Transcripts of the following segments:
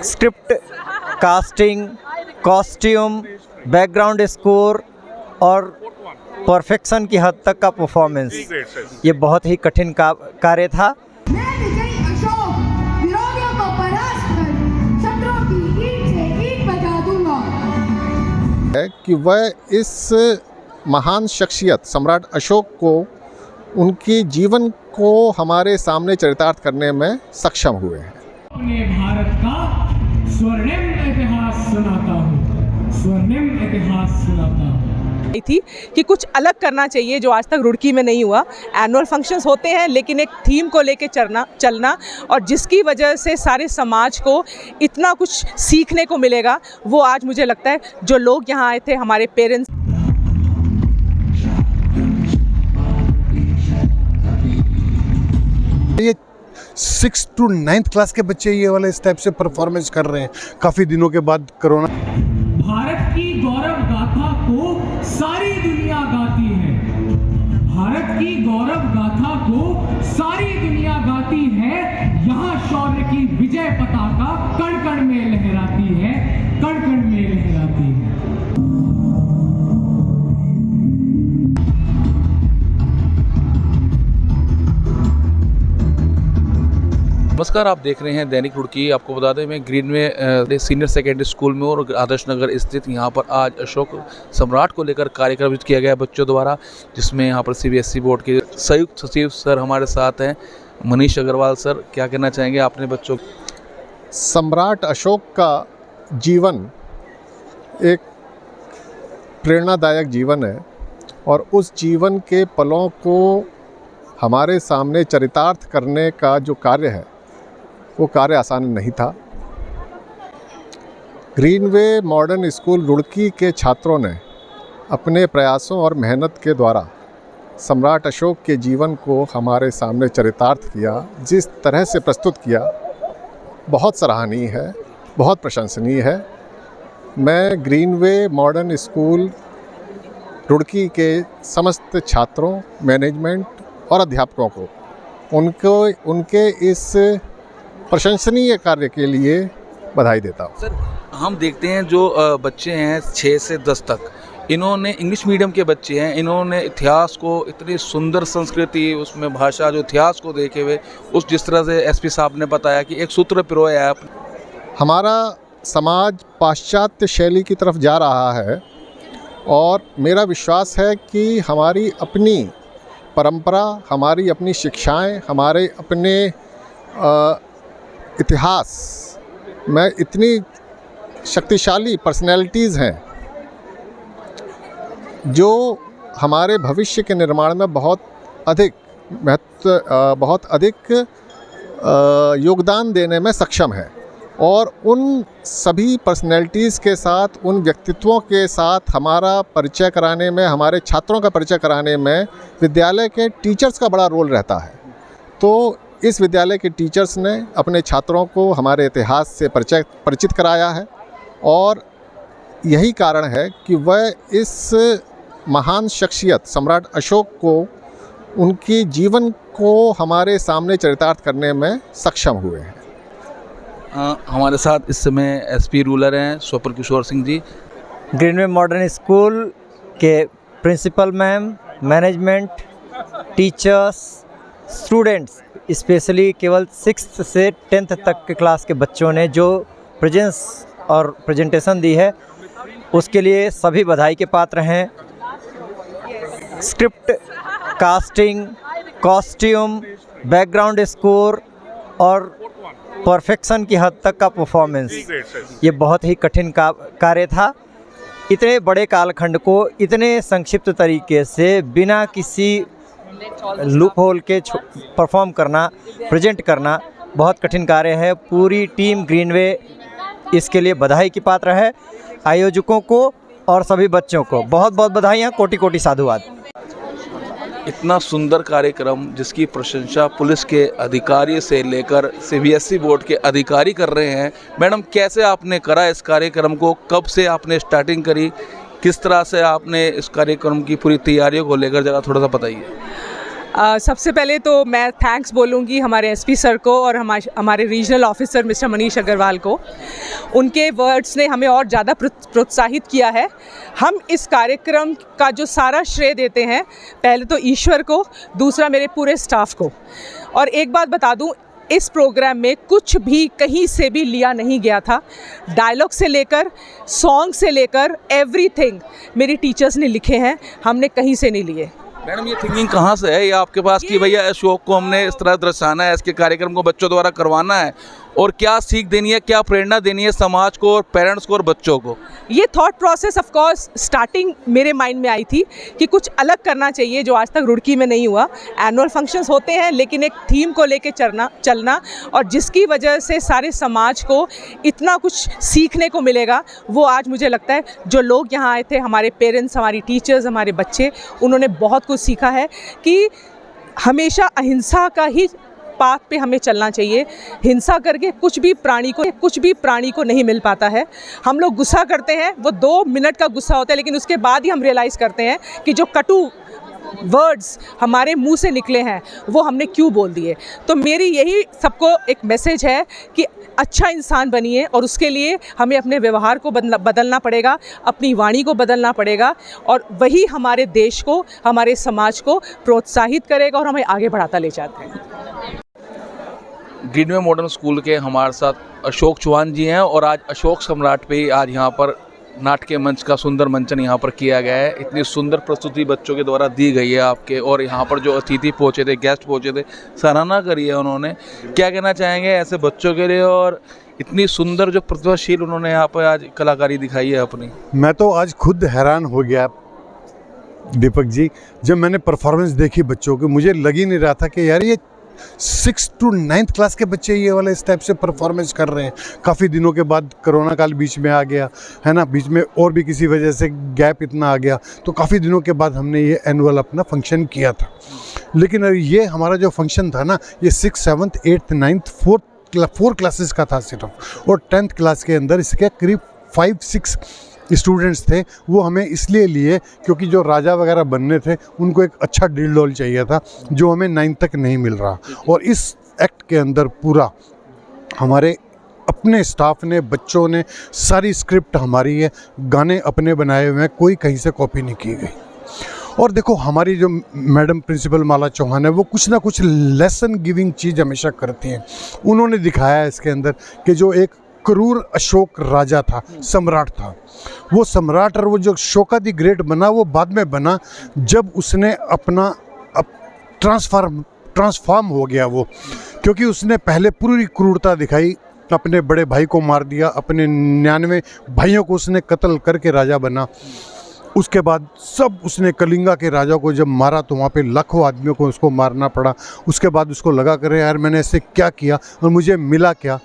Script, casting, costume, background score और perfection की हद तक का परफॉर्मेंस, ये बहुत ही कठिन कार्य था। मैं विजय अशोक विरोधियों को परास्त कर शत्रुओं की ईंट से ईंट बजा दूंगा। है कि वह इस महान शख्सियत सम्राट अशोक को उनकी जीवन को हमारे सामने चरितार्थ करने में सक्षम हुए हैं। अपने भारत का स्वर्णिम इतिहास सुनाता हूँ, स्वर्णिम इतिहास सुनाता हूँ। थी कि कुछ अलग करना चाहिए जो आज तक रुड़की में नहीं हुआ। एनुअल फंक्शंस होते हैं लेकिन एक थीम को लेके चलना और जिसकी वजह से सारे समाज को इतना कुछ सीखने को मिलेगा, वो आज मुझे लगता है जो लोग यहाँ आए थे, हमारे पेरेंट्स। ये 6 to 9th क्लास के बच्चे ये वाले इस टाइप से परफॉर्मेंस कर रहे हैं काफ़ी दिनों के बाद कोरोना। भारत की गौरव गाथा को सारी दुनिया गाती है, भारत की गौरव गाथा को सारी दुनिया गाती है। यहाँ शौर्य की विजय पताका कण कण में लहराती है, कण कण में लहराती है। नमस्कार, आप देख रहे हैं दैनिक रुड़की। आपको बता दें, मैं ग्रीन में सीनियर सेकेंडरी स्कूल में और आदर्श नगर स्थित यहाँ पर आज अशोक सम्राट को लेकर कार्यक्रम आयोजित किया गया बच्चों द्वारा, जिसमें यहाँ पर CBSE बोर्ड के संयुक्त सचिव सर हमारे साथ हैं, मनीष अग्रवाल सर। क्या कहना चाहेंगे आपने बच्चों? सम्राट अशोक का जीवन एक प्रेरणादायक जीवन है और उस जीवन के पलों को हमारे सामने चरितार्थ करने का जो कार्य है वो कार्य आसान नहीं था। ग्रीनवे मॉडर्न स्कूल रुड़की के छात्रों ने अपने प्रयासों और मेहनत के द्वारा सम्राट अशोक के जीवन को हमारे सामने चरितार्थ किया। जिस तरह से प्रस्तुत किया, बहुत सराहनीय है, बहुत प्रशंसनीय है। मैं ग्रीनवे मॉडर्न स्कूल रुड़की के समस्त छात्रों, मैनेजमेंट और अध्यापकों को उनके इस प्रशंसनीय कार्य के लिए बधाई देता हूँ। सर, हम देखते हैं जो बच्चे हैं 6 से 10 तक, इन्होंने इंग्लिश मीडियम के बच्चे हैं, इन्होंने इतिहास को, इतनी सुंदर संस्कृति, उसमें भाषा, जो इतिहास को देखे हुए उस जिस तरह से SP साहब ने बताया कि एक सूत्र पिरोया है। हमारा समाज पाश्चात्य शैली की तरफ जा रहा है और मेरा विश्वास है कि हमारी अपनी परंपरा, हमारी अपनी शिक्षाएं, हमारे अपने इतिहास में इतनी शक्तिशाली पर्सनैलिटीज़ हैं जो हमारे भविष्य के निर्माण में बहुत अधिक योगदान देने में सक्षम है। और उन सभी पर्सनैलिटीज़ के साथ, उन व्यक्तित्वों के साथ हमारा परिचय कराने में, हमारे छात्रों का परिचय कराने में विद्यालय के टीचर्स का बड़ा रोल रहता है। तो इस विद्यालय के टीचर्स ने अपने छात्रों को हमारे इतिहास से परिचित कराया है और यही कारण है कि वह इस महान शख्सियत सम्राट अशोक को उनकी जीवन को हमारे सामने चरितार्थ करने में सक्षम हुए हैं। हमारे साथ इस समय SP रूलर हैं Swapna Kishore Singh ji. Greenway modern school के principal ma'am, management, teachers, students, specially केवल 6th से 10th तक के क्लास के बच्चों ने जो प्रेजेंस और प्रेजेंटेशन दी है, उसके लिए सभी बधाई के पात्र हैं। Script, casting, costume, background score और परफेक्शन की हद तक का परफॉर्मेंस, ये बहुत ही कठिन कार्य था। इतने बड़े कालखंड को इतने संक्षिप्त तरीके से बिना किसी लूप होल के परफॉर्म करना, प्रेजेंट करना बहुत कठिन कार्य है। पूरी टीम ग्रीनवे इसके लिए बधाई की पात्र है। आयोजकों को और सभी बच्चों को बहुत बहुत बधाइयाँ, कोटि कोटि साधुवाद। इतना सुंदर कार्यक्रम जिसकी प्रशंसा पुलिस के अधिकारी से लेकर CBSE बोर्ड के अधिकारी कर रहे हैं। मैडम, कैसे आपने करा इस कार्यक्रम को? कब से आपने स्टार्टिंग करी? किस तरह से आपने इस कार्यक्रम की पूरी तैयारियों को लेकर जरा थोड़ा सा बताइए। सबसे पहले तो मैं थैंक्स बोलूँगी हमारे एसपी सर को और हमारे regional officer mister Manish Agarwal को। उनके वर्ड्स ने हमें और ज़्यादा प्रोत्साहित किया है। हम इस कार्यक्रम का जो सारा श्रेय देते हैं पहले तो ईश्वर को, दूसरा मेरे पूरे स्टाफ को। और एक बात बता दूं, इस प्रोग्राम में कुछ भी कहीं से भी लिया नहीं गया था। डायलॉग से लेकर सॉन्ग से लेकर एवरीथिंग मेरी टीचर्स ने लिखे हैं, हमने कहीं से नहीं लिए। मैडम ये थिंकिंग कहाँ से है ये आपके पास कि भैया अशोक को हमने इस तरह दर्शाना है, इसके कार्यक्रम को बच्चों द्वारा करवाना है, और क्या सीख देनी है, क्या प्रेरणा देनी है समाज को और पेरेंट्स को और बच्चों को? ये thought process of course starting मेरे माइंड में आई थी कि कुछ अलग करना चाहिए जो आज तक रुड़की में नहीं हुआ। एनुअल फंक्शंस होते हैं लेकिन एक थीम को लेके चलना और जिसकी वजह से सारे समाज को इतना कुछ सीखने को मिलेगा, वो आज मुझे लगता है जो लोग यहाँ आए थे, हमारे पेरेंट्स, हमारी टीचर्स, हमारे बच्चे, उन्होंने बहुत कुछ सीखा है कि हमेशा अहिंसा का ही पाथ पे हमें चलना चाहिए। हिंसा करके कुछ भी प्राणी को नहीं मिल पाता है। हम लोग गुस्सा करते हैं, वो 2 मिनट का गुस्सा होता है, लेकिन उसके बाद ही हम रियलाइज़ करते हैं कि जो कटु वर्ड्स हमारे मुंह से निकले हैं वो हमने क्यों बोल दिए। तो मेरी यही सबको एक मैसेज है कि अच्छा इंसान बनिए, और उसके लिए हमें अपने व्यवहार को बदलना पड़ेगा, अपनी वाणी को बदलना पड़ेगा, और वही हमारे देश को, हमारे समाज को प्रोत्साहित करेगा और हमें आगे बढ़ाता ले जाते हैं। ग्रीनवे मॉडर्न स्कूल के हमारे साथ अशोक चौहान जी हैं, और आज अशोक सम्राट पे आज यहाँ पर नाट्य मंच का सुंदर मंचन यहाँ पर किया गया है। इतनी सुंदर प्रस्तुति बच्चों के द्वारा दी गई है आपके, और यहाँ पर जो अतिथि पहुँचे थे, गेस्ट पहुँचे थे, सराहना करी है उन्होंने। क्या कहना चाहेंगे ऐसे बच्चों के लिए, और इतनी सुंदर जो प्रतिभाशील उन्होंने यहाँ पर आज कलाकारी दिखाई है अपनी? मैं तो आज खुद हैरान हो गया दीपक जी, जब मैंने परफॉर्मेंस देखी बच्चों की। मुझे लग ही नहीं रहा था कि यार ये 6th to 9th क्लास के बच्चे ये वाले इस टाइप से परफॉर्मेंस कर रहे हैं। काफ़ी दिनों के बाद कोरोना काल बीच में आ गया है ना, बीच में और भी किसी वजह से गैप इतना आ गया, तो काफ़ी दिनों के बाद हमने ये एनुअल अपना फंक्शन किया था। लेकिन ये हमारा जो फंक्शन था ना, ये 6th, 7th, 8th, 9th, 4 classes का था सिर्फ, और 10th क्लास के अंदर इसके करीब 5-6 स्टूडेंट्स थे। वो हमें इसलिए लिए क्योंकि जो राजा वगैरह बनने थे उनको एक अच्छा डील डॉल चाहिए था, जो हमें 9th तक नहीं मिल रहा। और इस एक्ट के अंदर पूरा हमारे अपने स्टाफ ने, बच्चों ने, सारी स्क्रिप्ट हमारी है, गाने अपने बनाए हुए हैं, कोई कहीं से कॉपी नहीं की गई। और देखो हमारी जो मैडम प्रिंसिपल माला चौहान है, वो कुछ ना कुछ लेसन गिविंग चीज़ हमेशा करती हैं। उन्होंने दिखाया है इसके अंदर कि जो एक क्रूर अशोक राजा था, सम्राट था, वो सम्राट और वो जो अशोका द ग्रेट बना, वो बाद में बना जब उसने अपना ट्रांसफॉर्म हो गया वो, क्योंकि उसने पहले पूरी क्रूरता दिखाई, अपने बड़े भाई को मार दिया, अपने 99 भाइयों को उसने कत्ल करके राजा बना। उसके बाद सब उसने कलिंगा के राजा को जब मारा तो वहाँ पे लाखों आदमियों को उसको मारना पड़ा। उसके बाद उसको लगा करे यार मैंने ऐसे क्या किया और मुझे मिला क्या।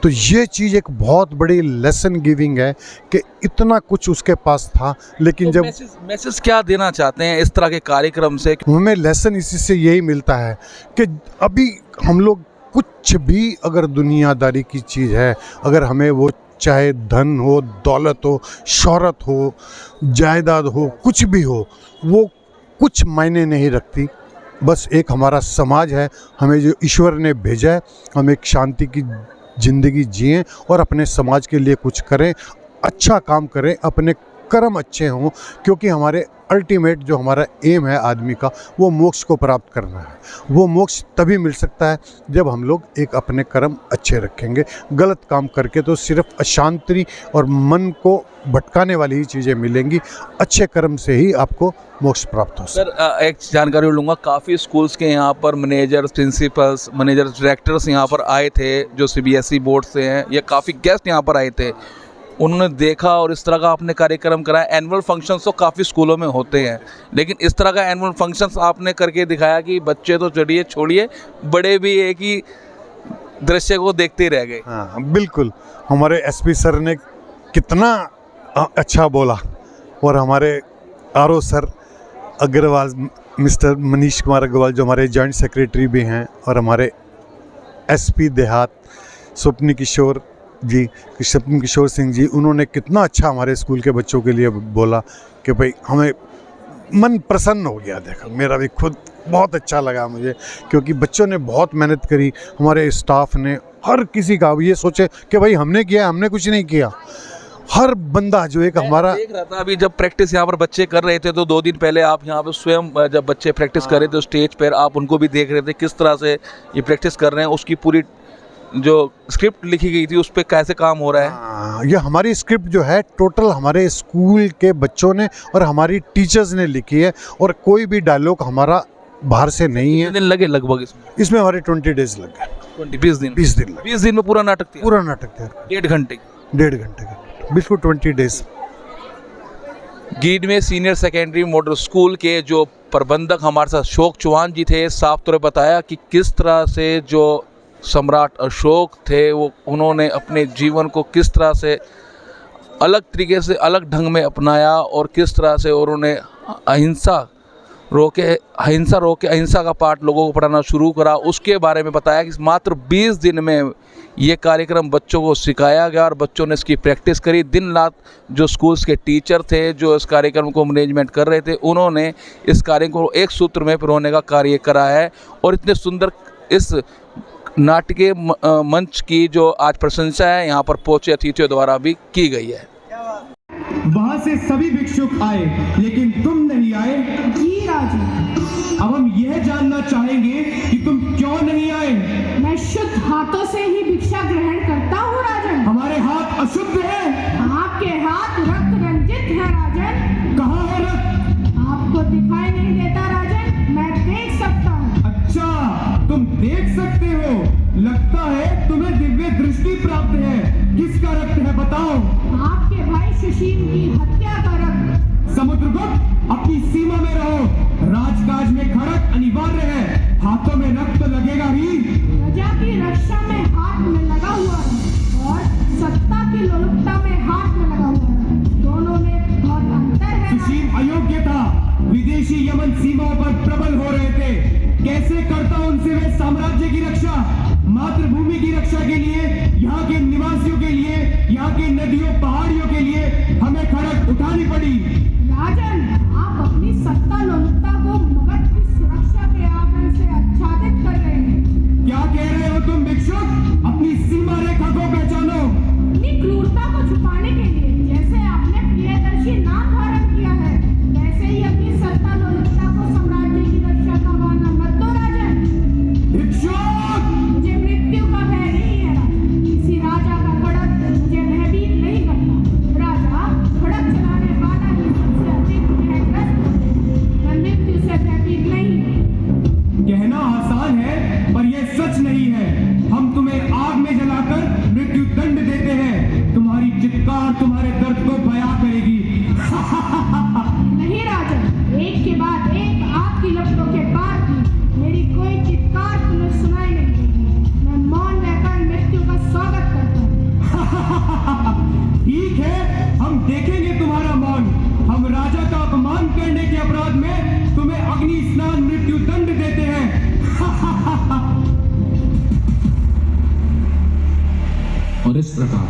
तो ये चीज़ एक बहुत बड़ी लेसन गिविंग है कि इतना कुछ उसके पास था, लेकिन तो जब मैसेज क्या देना चाहते हैं इस तरह के कार्यक्रम से? हमें लेसन इसी से यही मिलता है कि अभी हम लोग कुछ भी अगर दुनियादारी की चीज़ है, अगर हमें वो चाहे धन हो, दौलत हो, शोहरत हो, जायदाद हो, कुछ भी हो, वो कुछ मायने नहीं रखती। बस एक हमारा समाज है, हमें जो ईश्वर ने भेजा है, हम एक शांति की ज़िंदगी जिएं और अपने समाज के लिए कुछ करें, अच्छा काम करें, अपने कर्म अच्छे हों, क्योंकि हमारे अल्टीमेट जो हमारा एम है आदमी का, वो मोक्ष को प्राप्त करना है। वो मोक्ष तभी मिल सकता है जब हम लोग एक अपने कर्म अच्छे रखेंगे। गलत काम करके तो सिर्फ अशांति और मन को भटकाने वाली ही चीज़ें मिलेंगी। अच्छे कर्म से ही आपको मोक्ष प्राप्त हो। सर एक जानकारी लूँगा, काफ़ी स्कूल्स के यहाँ पर मैनेजर्स, प्रिंसिपल्स, मैनेजर्स, डायरेक्टर्स यहाँ पर आए थे जो CBSE बोर्ड से हैं, या काफ़ी गेस्ट यहाँ पर आए थे। उन्होंने देखा और इस तरह का आपने कार्यक्रम कराया। एनुअल फंक्शंस तो काफ़ी स्कूलों में होते हैं, लेकिन इस तरह का एनुअल फंक्शंस आपने करके दिखाया कि बच्चे तो चढ़िए छोड़िए, बड़े भी एक ही दृश्य को देखते ही रह गए। हाँ बिल्कुल, हमारे SP सर ने कितना अच्छा बोला, और हमारे RO sir Agarwal, mister Manish Kumar Agarwal जो हमारे जॉइंट सेक्रेटरी भी हैं, और हमारे SP देहात स्वप्न किशोर सिंह जी, उन्होंने कितना अच्छा हमारे स्कूल के बच्चों के लिए बोला कि भाई हमें मन प्रसन्न हो गया। देखो मेरा भी खुद बहुत अच्छा लगा मुझे, क्योंकि बच्चों ने बहुत मेहनत करी, हमारे स्टाफ ने, हर किसी का ये सोचे कि भाई हमने किया, हमने कुछ नहीं किया। हर बंदा जो एक हमारा देख रहा था अभी जब प्रैक्टिस यहाँ पर बच्चे कर रहे थे, तो 2 दिन पहले आप यहाँ पर स्वयं जब बच्चे प्रैक्टिस कर रहे थे स्टेज पर, आप उनको भी देख रहे थे किस तरह से ये प्रैक्टिस कर रहे हैं। उसकी पूरी जो स्क्रिप्ट लिखी गई थी उस पर कैसे काम हो रहा है? ये हमारी स्क्रिप्ट जो है टोटल हमारे स्कूल के बच्चों ने और हमारी टीचर्स ने लिखी है, और कोई भी डायलॉग हमारा बाहर से नहीं है। कितने दिन लगे लगभग इसमें हमारे 20 डेज लग गए। 20 दिन 20 दिन लगे। 20 दिन में पूरा नाटक था? पूरा नाटक था 1.5 घंटे 1.5 घंटे का, बिल्कुल 20 डेज। गिरिडीह में सीनियर सेकेंडरी मॉडल स्कूल के जो प्रबंधक हमारे साथ अशोक चौहान जी थे, साफ तौर पर बताया कि किस तरह से जो सम्राट अशोक थे वो उन्होंने अपने जीवन को किस तरह से अलग तरीके से, अलग ढंग में अपनाया, और किस तरह से उन्होंने अहिंसा रोके अहिंसा का पाठ लोगों को पढ़ाना शुरू करा। उसके बारे में बताया कि मात्र 20 दिन में ये कार्यक्रम बच्चों को सिखाया गया और बच्चों ने इसकी प्रैक्टिस करी। दिन रात जो स्कूल्स के टीचर थे जो इस कार्यक्रम को मैनेजमेंट कर रहे थे, उन्होंने इस कार्यक्रम को एक सूत्र में पिरोने का कार्य करा है। और इतने सुंदर इस नाटकीय मंच की जो आज प्रशंसा है यहाँ पर पहुँचे अतिथियों द्वारा भी की गई है। वहां से सभी भिक्षुक आए, लेकिन तुम नहीं आए। जी राजन, अब हम यह जानना चाहेंगे कि तुम क्यों नहीं आए। मैं शुद्ध हाथों से ही भिक्षा ग्रहण करता हूँ राजन। हमारे हाथ अशुद्ध हैं। आपके हाथ रक्त रंजित है राजन। कहाँ है रक्त? आपको दिखाई नहीं देता राजन, मैं देख सकता हूँ। अच्छा, तुम देख सकते हो। लगता है तुम्हें दिव्य दृष्टि प्राप्त है। किसका रक्त है बताओ? आपके भाई सुशील की हत्या का रक्त। समुद्रगुप्त, अपनी सीमा में रहो। राजकाज में खड़क अनिवार्य है। हाथों में रक्त तो लगेगा ही। प्रजा की रक्षा में हाथ में लगा हुआ है और सत्ता की लोलुपता में हाथ में लगा हुआ है। दोनों में बहुत अंतर है। सुशील अयोग्य था। विदेशी यमन सीमाओं पर प्रबल हो रहे थे। कैसे करता उनसे वे साम्राज्य की रक्षा? मातृभूमि की रक्षा के लिए, यहाँ के निवासियों के लिए, यहाँ के नदियों पहाड़ियों के लिए हमें खड़क उठानी पड़ी। राजन, आप अपनी सत्ता लोलुपता को मगध की सुरक्षा के आवरण से आच्छादित कर रहे हैं। क्या कह रहे हो तुम भिक्षुक? अपनी सीमा रेखा को पहचानो। अपनी क्रूरता को छुपाने के लिए जैसे आपने प्रियदर्शी नाम धारण किया है, वैसे ही अपनी सत्ता लोलुपता को साम्राज्य की रक्षा का बहाना मत दो राजन। भिक्षुक, मुझे मृत्यु का भय नहीं है राजन। किसी राजा का खड़क मुझे भयभीत नहीं करता। राजा खड़क चलाने वाला ही सबसे अधिक भयग्रस्त होता है। मैं मृत्यु से भयभीत नहीं। कहना आसान है पर यह सच नहीं है। हम तुम्हें आग में जलाकर मृत्यु दंड देते हैं। तुम्हारी चित्कार तुम्हारे दर्द को बयां करेगी। नहीं राजन, एक के बाद एक आपकी लपटों के बाद भी मेरी कोई चित्कार तुम्हें सुनाई नहीं देगी। मैं मौन रहकर मृत्यु का स्वागत करता हूँ। ठीक है, हम देखेंगे तुम्हारा मौन। हम राजा का अपमान करने के अपराध में तुम्हें अग्नि स्नान मृत्यु दंड देते हैं। और इस प्रकार